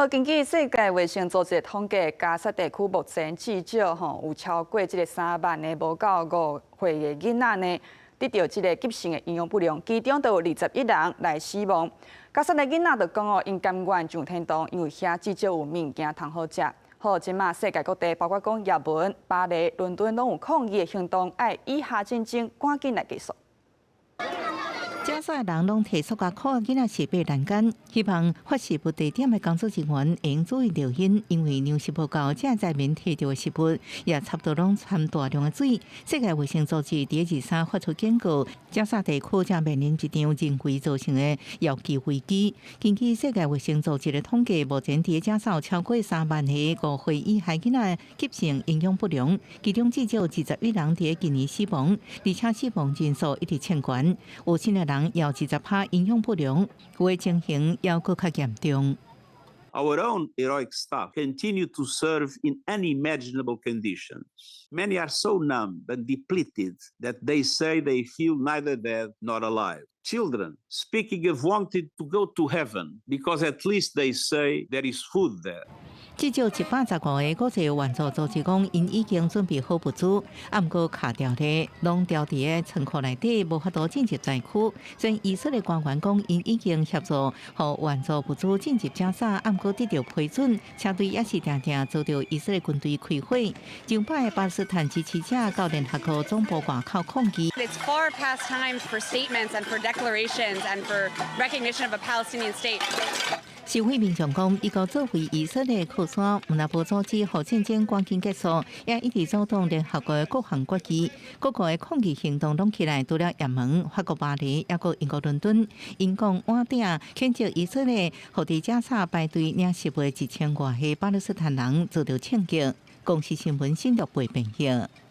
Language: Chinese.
好，根据世界卫生组织的统计，加沙地区目前至少有超过3万个无到5岁的囡仔呢，得到急性的营养不良，其中就有21人来死亡。加沙的囡仔就讲因甘愿上天堂，因为遐至少有物件通好食。好，即马世界各地，包括讲也门、巴黎、伦敦，拢有抗议的行动，爱以下战争赶紧来结束。加沙人拢提出甲靠囡仔设备栏杆，希望发食物地点的工作人员应注意留心，因为粮食不够，正在面提到的食物也差不多拢掺大量的水。世界卫生组织第23发出警告，加沙地区正面临一场人为造成的药剂危机。根据世界卫生组织的统计，目前伫加沙有超过3万个5岁以下囡仔急性营养不良，其中至少21人伫今年死亡，而且死亡人数一直千悬。有新的人也有20%营养不良，有的情形也更较严重。Our own heroic staff continue to serve in unimaginable conditions. Many are so numb and depleted that they say they feel neither dead nor alive. Children speaking of wanting to go to heaven because at least they say there is food there. 至少115个国际援助组织讲，因已经准备好物资，啊，毋过卡掉咧，拢掉伫个仓库内底，无法度进入灾区。虽然以色列官员讲，因已经协助互援助物资进入加沙，啊，毋过得到批准，车队也是常常遭到以色列军队开火。上摆的巴勒斯坦支持者到联合国总部外口抗议。It's far past time for statements and for declarations and for recognition of a Palestinian state. 示威民众讲，伊个作为以色列靠山，毋若无阻止互战争赶紧结束，也一直阻挡联合国的各项国旗。各国的抗议行动拢起来，除了也门、法国巴黎，也个英国伦敦，英国晚顶谴责以色列，互伫加沙排队领食物1000外个巴勒斯坦人遭到枪击。公司新闻新闻报报道。